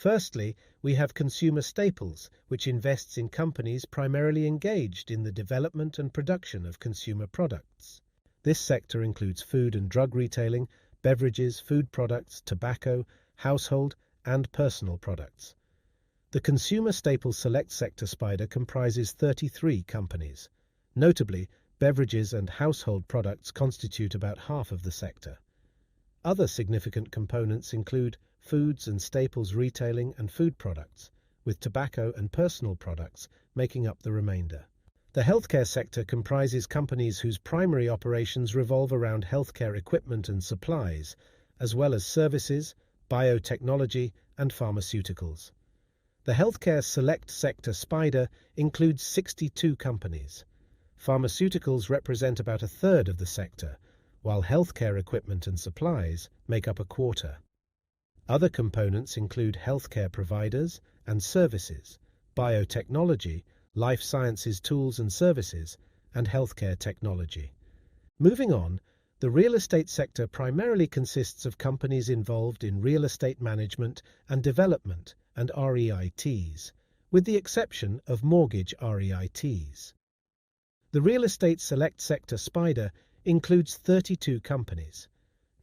Firstly, we have consumer staples, which invests in companies primarily engaged in the development and production of consumer products. This sector includes food and drug retailing, beverages, food products, tobacco, household, and personal products. The Consumer Staples Select Sector Spider comprises 33 companies. Notably, beverages and household products constitute about half of the sector. Other significant components include foods and staples retailing and food products, with tobacco and personal products making up the remainder. The healthcare sector comprises companies whose primary operations revolve around healthcare equipment and supplies, as well as services, biotechnology, and pharmaceuticals. The Healthcare Select Sector Spider includes 62 companies. Pharmaceuticals represent about a third of the sector, while healthcare equipment and supplies make up a quarter. Other components include healthcare providers and services, biotechnology, life sciences tools and services, and healthcare technology. Moving on, the real estate sector primarily consists of companies involved in real estate management and development and REITs, with the exception of mortgage REITs. The Real Estate Select Sector Spider includes 32 companies.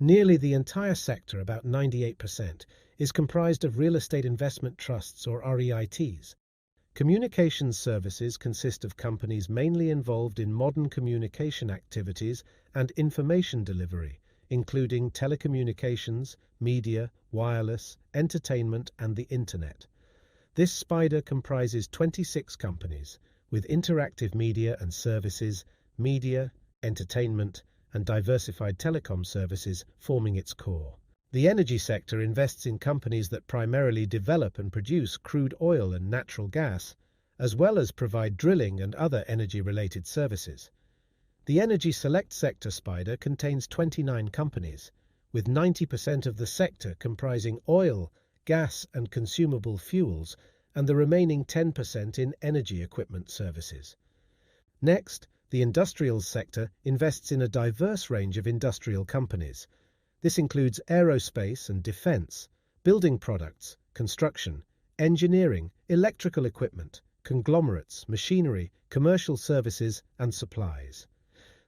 Nearly the entire sector, about 98%, is comprised of real estate investment trusts or REITs. Communications services consist of companies mainly involved in modern communication activities and information delivery, including telecommunications, media, wireless, entertainment, and the Internet. This spider comprises 26 companies, with interactive media and services, media, entertainment, and diversified telecom services forming its core. The energy sector invests in companies that primarily develop and produce crude oil and natural gas, as well as provide drilling and other energy-related services. The Energy Select Sector Spider contains 29 companies, with 90% of the sector comprising oil, gas, and consumable fuels, and the remaining 10% in energy equipment services. Next, the industrials sector invests in a diverse range of industrial companies. This includes aerospace and defense, building products, construction, engineering, electrical equipment, conglomerates, machinery, commercial services, and supplies.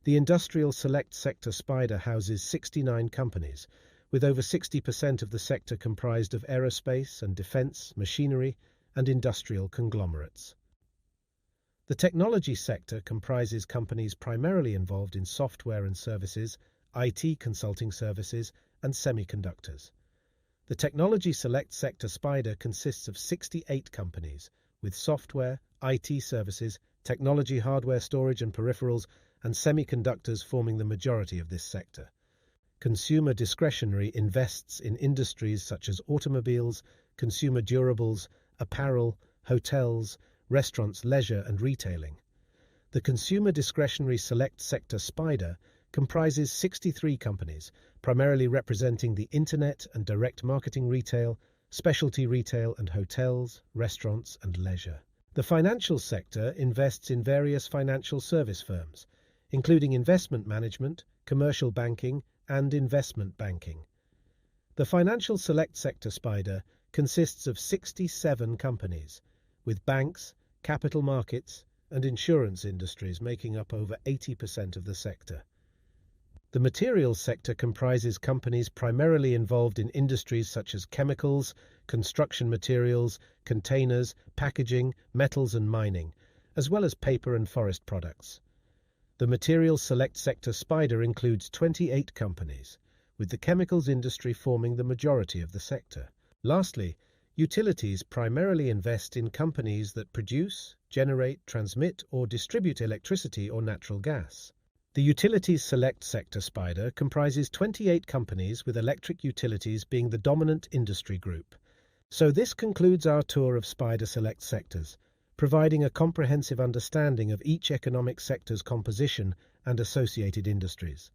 The Industrial Select Sector Spider houses 69 companies, with over 60% of the sector comprised of aerospace and defense, machinery, and industrial conglomerates. The technology sector comprises companies primarily involved in software and services, IT consulting services, and semiconductors. The Technology Select Sector Spider consists of 68 companies, with software, IT services, technology hardware storage and peripherals, and semiconductors forming the majority of this sector. Consumer discretionary invests in industries such as automobiles, consumer durables, apparel, hotels, restaurants, leisure, and retailing. The Consumer Discretionary Select Sector Spider comprises 63 companies, primarily representing the Internet and direct marketing retail, specialty retail, and hotels, restaurants, and leisure. The financial sector invests in various financial service firms, including investment management, commercial banking, and investment banking. The Financial Select Sector Spider consists of 67 companies, with banks, capital markets, and insurance industries making up over 80% of the sector. The materials sector comprises companies primarily involved in industries such as chemicals, construction materials, containers, packaging, metals and mining, as well as paper and forest products. The Materials Select Sector Spider includes 28 companies, with the chemicals industry forming the majority of the sector. Lastly, utilities primarily invest in companies that produce, generate, transmit, or distribute electricity or natural gas. The Utilities Select Sector Spider comprises 28 companies, with electric utilities being the dominant industry group. So this concludes our tour of Spider Select sectors, providing a comprehensive understanding of each economic sector's composition and associated industries.